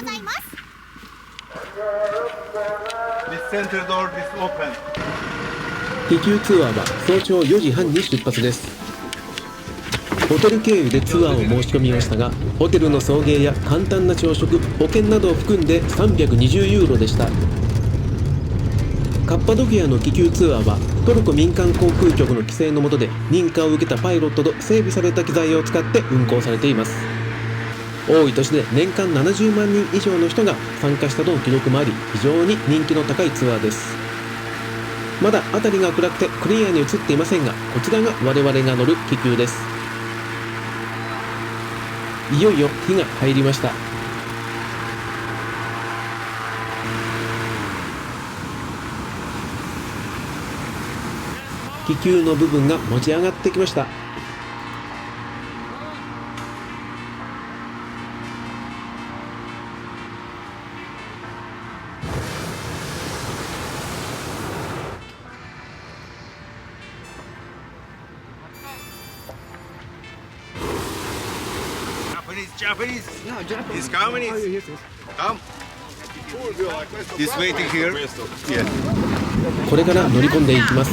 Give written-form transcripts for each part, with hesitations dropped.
ございます。気球ツアーは早朝4時半に出発です。ホテル経由でツアーを申し込みましたが、ホテルの送迎や簡単な朝食、保険などを含んで320ユーロでした。カッパドキアの気球ツアーはトルコ民間航空局の規制の下で認可を受けたパイロットと整備された機材を使って運航されています。多い年で年間70万人以上の人が参加したとの記録もあり、非常に人気の高いツアーです。まだ辺りが暗くてクリアに映っていませんが、こちらが我々が乗る気球です。いよいよ火が入りました。気球の部分が持ち上がってきました。Japanese. He's coming. Come. He's waiting here. Yeah. これから乗り込んでいきます。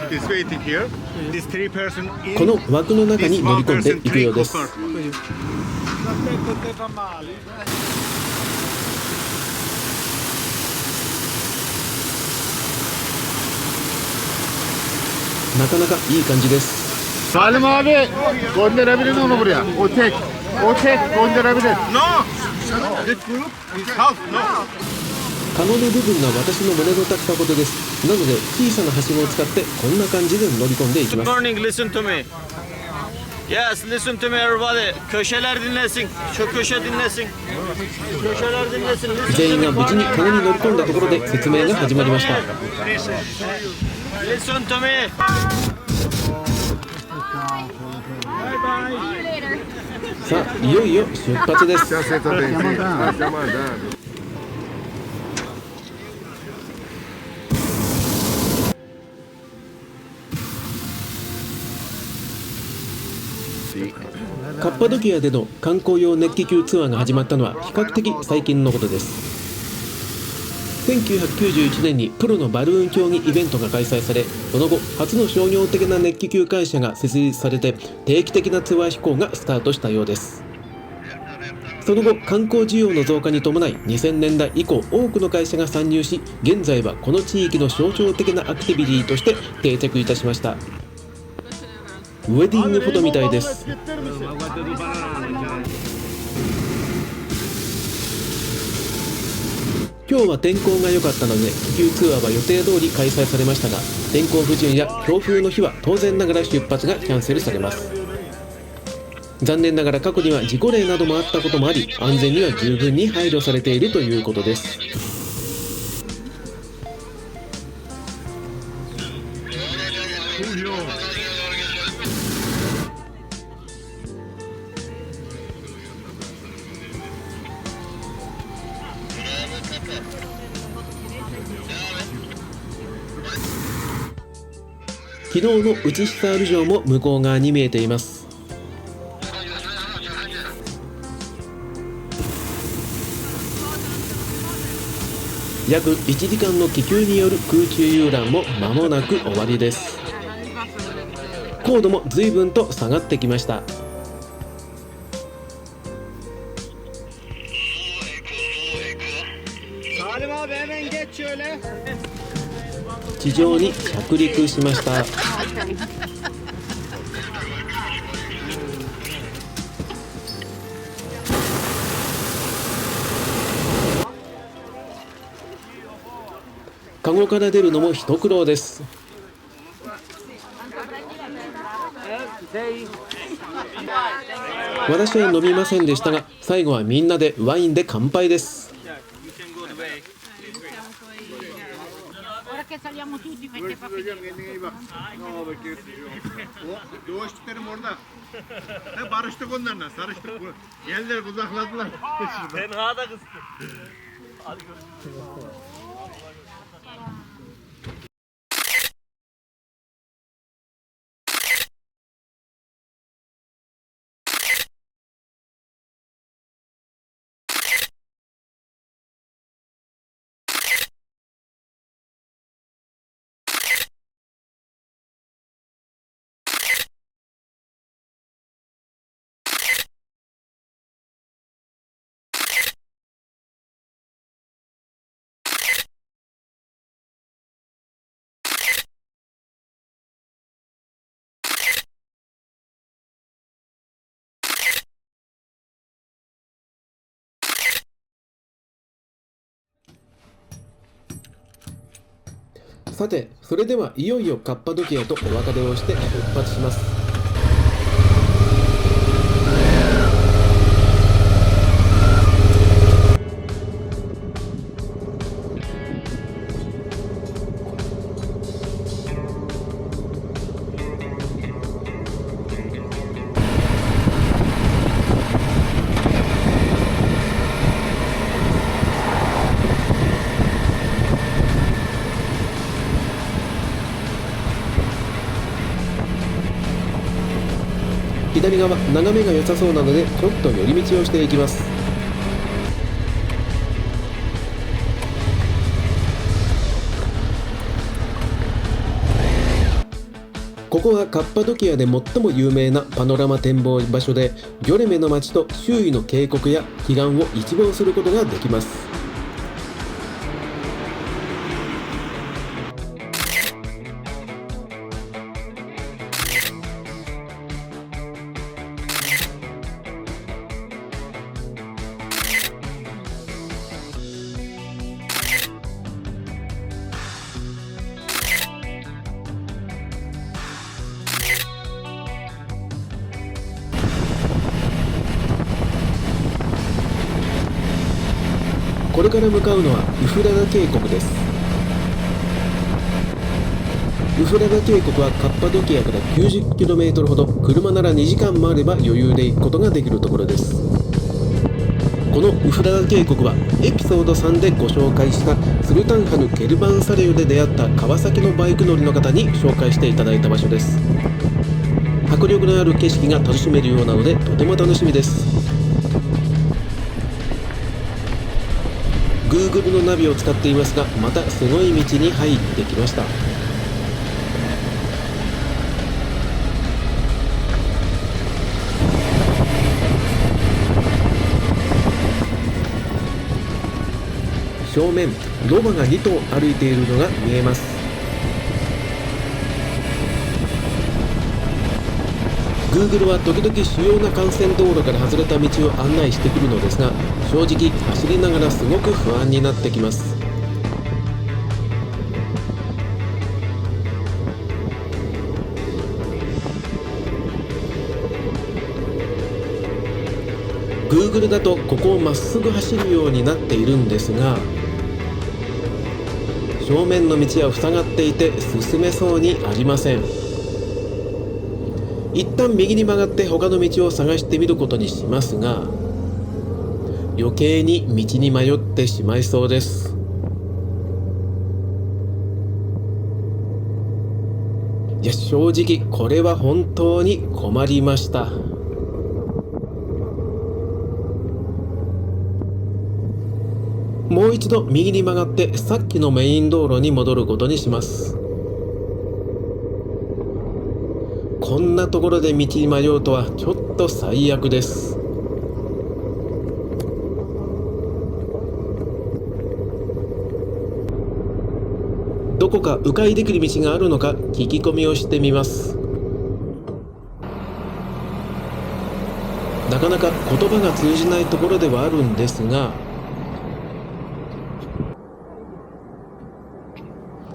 He's waiting here. This three person in. この枠の中に乗り込んでいくようです。なかなかいい感じです。Salim abi gönderebilir onu buraya. O tek gönderebilir. No. This group is half. No. カゴの部分が私の胸の高さほどです。なので小さなはしごを使ってこんな感じで乗り込んでいきます。 Good morning, listen to me. Yes, listen to me everybody. Köşeler dinlesin. Şu köşe dinlesin. Köşeler dinlesin. 全員が無事にカゴに乗り込んだところで説明が始まりました。 Listen to me. さあいよいよ出発です。カッパドキアでの観光用熱気球ツアーが始まったのは比較的最近のことです。1991年にプロのバルーン競技イベントが開催され、その後初の商業的な熱気球会社が設立されて定期的なツアー飛行がスタートしたようです。その後観光需要の増加に伴い2000年代以降多くの会社が参入し、現在はこの地域の象徴的なアクティビティとして定着いたしました。ウェディングフォトみたいです。今日は天候が良かったので気球ツアーは予定通り開催されましたが、天候不順や強風の日は当然ながら出発がキャンセルされます。残念ながら過去には事故例などもあったこともあり、安全には十分に配慮されているということです。昨日のウチヒサール城も向こう側に見えています。約1時間の気球による空中遊覧も間もなく終わりです。高度も随分と下がってきました。地上に着陸しました。カゴから出るのも一苦労です。私は飲みませんでしたが、最後はみんなでワインで乾杯です。Barıştık onlarla, sarıştık. Geldiler, kucakladılar. Tenha da kızdı. さて、それではいよいよカッパドキアとお別れをして出発します。左側、眺めが良さそうなのでちょっと寄り道をしていきます。ここはカッパドキアで最も有名なパノラマ展望場所で、ギョレメの街と周囲の渓谷や奇岩を一望することができます。これから向かうのはウフラガ渓谷です。ウフラガ渓谷はカッパドキアから 90km ほど、車なら2時間もあれば余裕で行くことができるところです。このウフラガ渓谷はエピソード3でご紹介したスルタンハヌ・ケルバンサレユで出会った川崎のバイク乗りの方に紹介していただいた場所です。迫力のある景色が楽しめるようなのでとても楽しみです。Google のナビを使っていますが、またすごい道に入ってきました。正面、ロバが2頭歩いているのが見えます。Google は時々主要な幹線道路から外れた道を案内してくるのですが、正直走りながらすごく不安になってきます。Google だとここをまっすぐ走るようになっているんですが、正面の道は塞がっていて進めそうにありません。一旦右に曲がって他の道を探してみることにしますが、余計に道に迷ってしまいそうです。いや、正直これは本当に困りました。もう一度右に曲がってさっきのメイン道路に戻ることにします。こんなところで道に迷うとはちょっと最悪です。どこか迂回できる道があるのか聞き込みをしてみます。なかなか言葉が通じないところではあるんですが、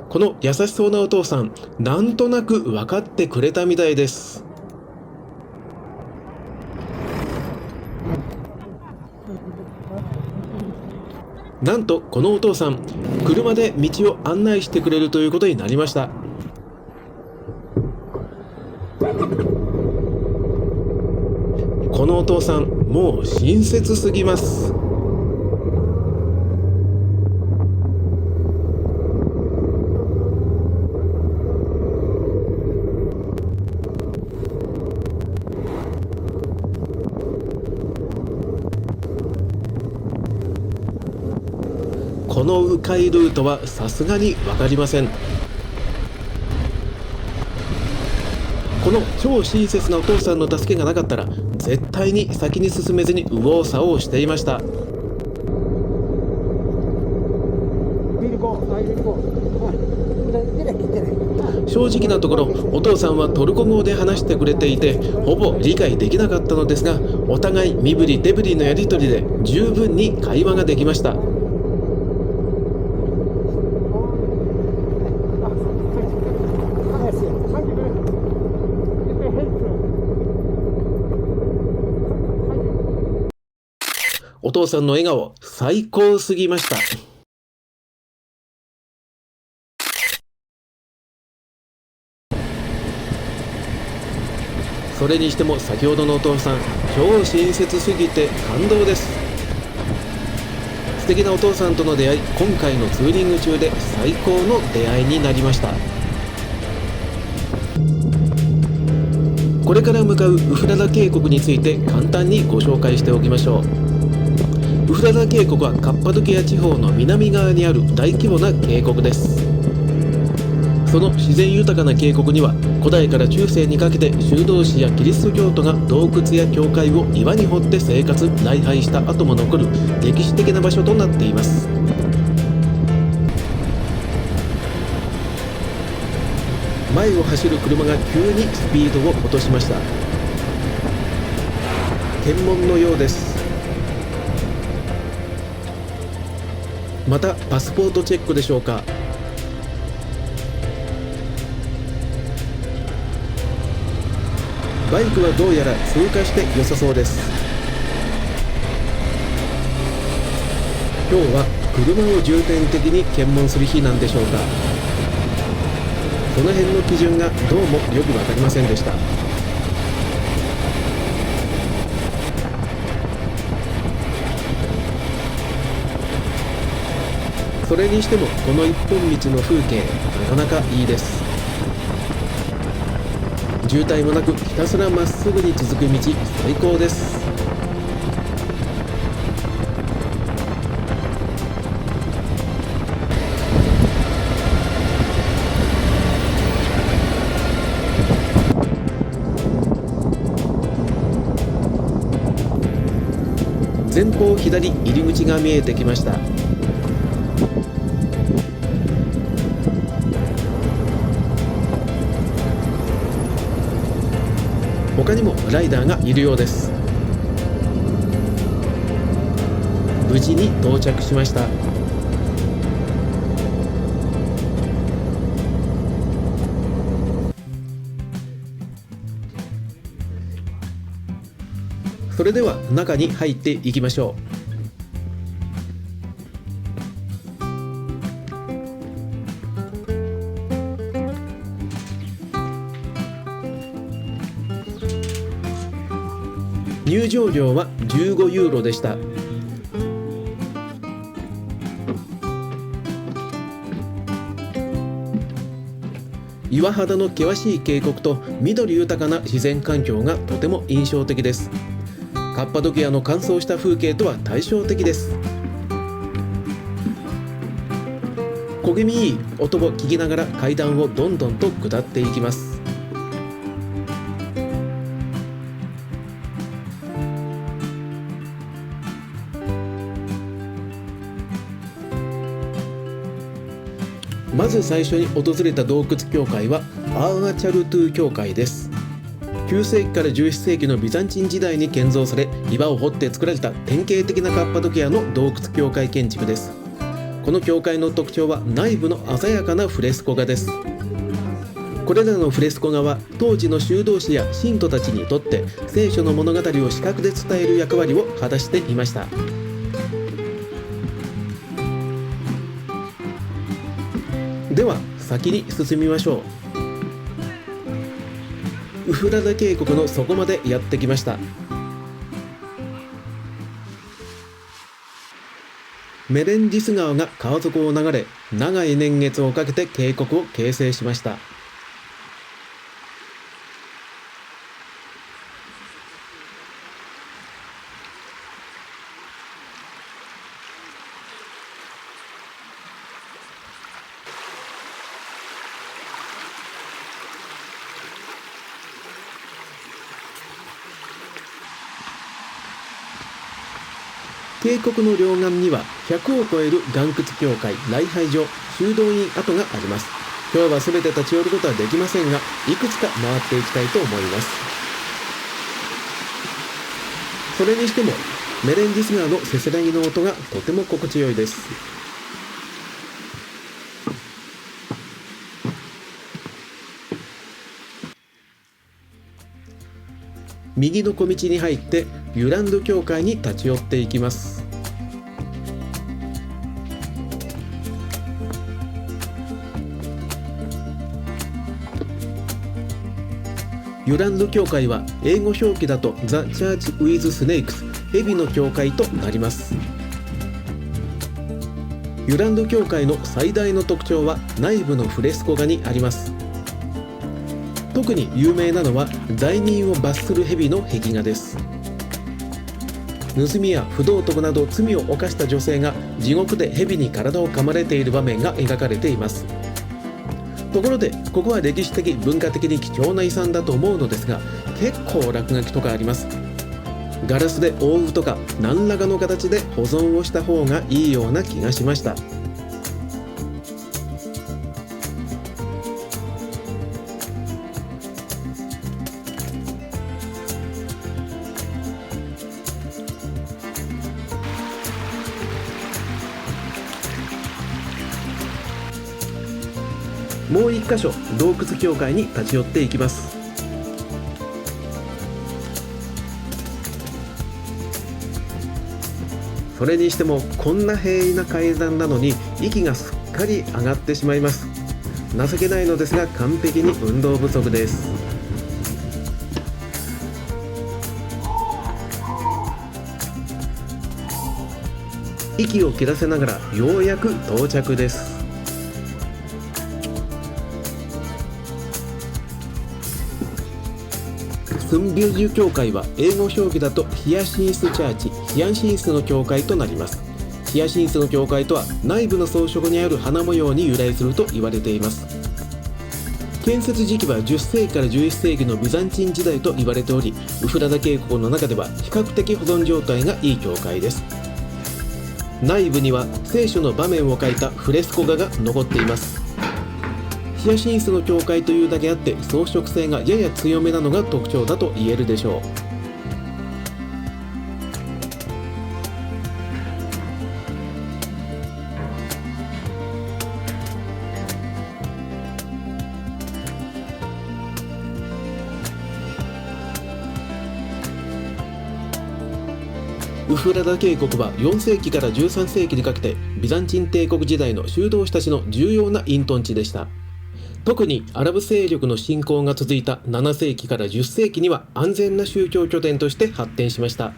この優しそうなお父さん、なんとなく分かってくれたみたいです。なんとこのお父さん、車で道を案内してくれるということになりました。このお父さん、もう親切すぎます。この迂回ルートはさすがに分かりません。この超親切なお父さんの助けがなかったら絶対に先に進めずに右往左往していました。正直なところお父さんはトルコ語で話してくれていてほぼ理解できなかったのですが、お互い身振り手振りのやり取りで十分に会話ができました。父さんの笑顔、最高すぎました。それにしても先ほどのお父さん、超親切すぎて感動です。素敵なお父さんとの出会い、今回のツーリング中で最高の出会いになりました。これから向かうウフララ渓谷について簡単にご紹介しておきましょう。ウフララ渓谷はカッパドキア地方の南側にある大規模な渓谷です。その自然豊かな渓谷には古代から中世にかけて修道士やキリスト教徒が洞窟や教会を岩に掘って生活礼拝した後も残る歴史的な場所となっています。前を走る車が急にスピードを落としました。検問のようです。またパスポートチェックでしょうか。バイクはどうやら通過して良さそうです。今日は車を重点的に検問する日なんでしょうか。その辺の基準がどうもよく分かりませんでした。それにしてもこの一本道の風景、なかなかいいです。渋滞もなくひたすらまっすぐに続く道、最高です。前方左入り口が見えてきました。他にもライダーがいるようです。無事に到着しました。それでは中に入っていきましょう。入場料は15ユーロでした。岩肌の険しい渓谷と緑豊かな自然環境がとても印象的です。カッパドキアの乾燥した風景とは対照的です。小気味いい音を聞きながら階段をどんどんと下っていきます。まず最初に訪れた洞窟教会はアーガチャルトゥ教会です。9世紀から11世紀のビザンチン時代に建造され、岩を掘って作られた典型的なカッパドキアの洞窟教会建築です。この教会の特徴は内部の鮮やかなフレスコ画です。これらのフレスコ画は当時の修道士や信徒たちにとって聖書の物語を視覚で伝える役割を果たしていました。では先に進みましょう。ウフラダ渓谷の底までやってきました。メレンディス川が川底を流れ、長い年月をかけて渓谷を形成しました。渓谷の両岸には100を超える岩窟教会、礼拝所、修道院跡があります。今日は全て立ち寄ることはできませんが、いくつか回っていきたいと思います。それにしてもメレンディス川のせせらぎの音がとても心地よいです。右の小道に入ってユランド教会に立ち寄っていきます。ユランド教会は英語表記だと The Church with Snakes 蛇の教会となります。ユランド教会の最大の特徴は内部のフレスコ画にあります。特に有名なのは罪人を罰する蛇の壁画です。盗みや不道徳など罪を犯した女性が地獄で蛇に体を噛まれている場面が描かれています。ところでここは歴史的文化的に貴重な遺産だと思うのですが、結構落書きとかあります。ガラスで覆うとか何らかの形で保存をした方がいいような気がしました。もう一箇所洞窟教会に立ち寄っていきます。それにしてもこんな平易な階段なのに息がすっかり上がってしまいます。情けないのですが完璧に運動不足です。息を切らせながらようやく到着です。スンビュジュ教会は英語表記だとヒヤシンスチャーチ、ヒヤシンスの教会となります。ヒヤシンスの教会とは内部の装飾にある花模様に由来すると言われています。建設時期は10世紀から11世紀のビザンチン時代と言われており、ウフラダ渓谷の中では比較的保存状態がいい教会です。内部には聖書の場面を描いたフレスコ画が残っています。ヒヤシンスの教会というだけあって装飾性がやや強めなのが特徴だと言えるでしょう。ウフラダ渓谷は4世紀から13世紀にかけてビザンチン帝国時代の修道士たちの重要な隠遁地でした。特にアラブ勢力の侵攻が続いた7世紀から10世紀には安全な宗教拠点として発展しました。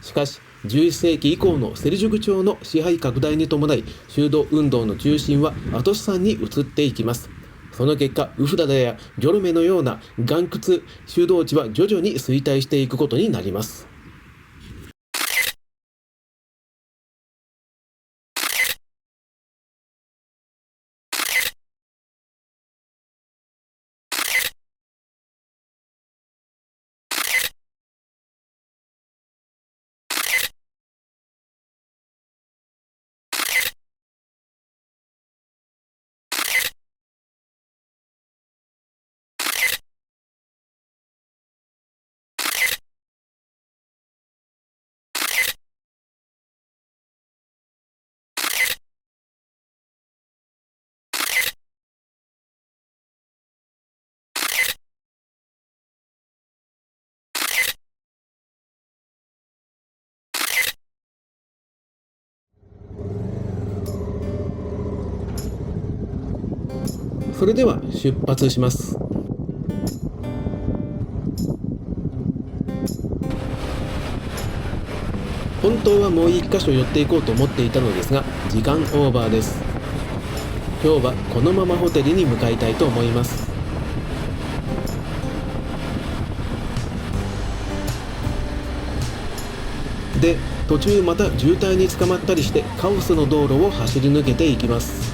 しかし11世紀以降のセルジュク朝の支配拡大に伴い修道運動の中心はアトス山に移っていきます。その結果ウフラダやギョルメのような岩窟修道地は徐々に衰退していくことになります。それでは出発します。本当はもう一箇所寄っていこうと思っていたのですが時間オーバーです。今日はこのままホテルに向かいたいと思います。で、途中また渋滞に捕まったりしてカオスの道路を走り抜けていきます。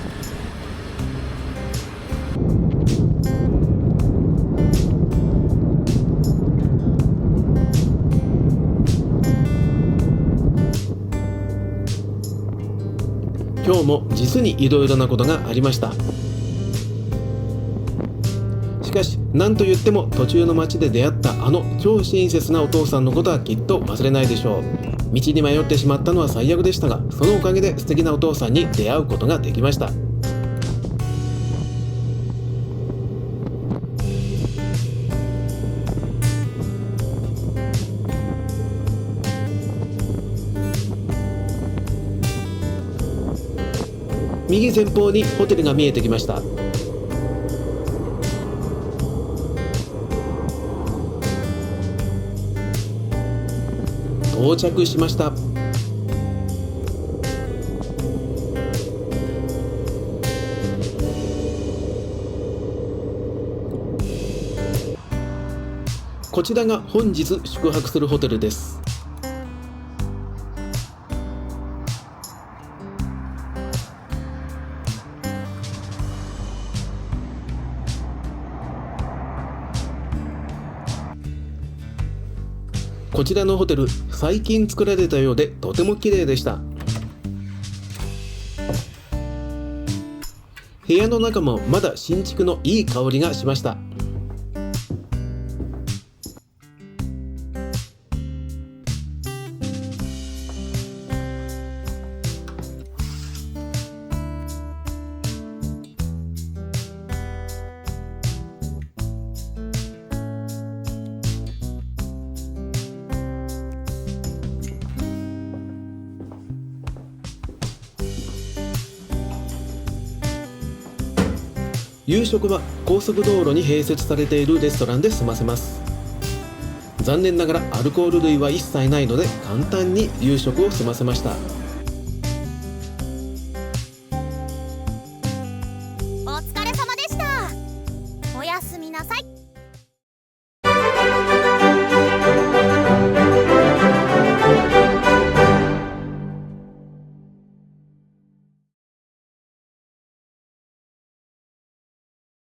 今日も実にいろいろなことがありました。しかし何と言っても途中の町で出会ったあの超親切なお父さんのことはきっと忘れないでしょう。道に迷ってしまったのは最悪でしたが、そのおかげで素敵なお父さんに出会うことができました。右前方にホテルが見えてきました。到着しました。こちらが本日宿泊するホテルです。こちらのホテル、最近作られたようでとても綺麗でした。部屋の中もまだ新築のいい香りがしました。夕食は高速道路に併設されているレストランで済ませます。残念ながらアルコール類は一切ないので簡単に夕食を済ませました。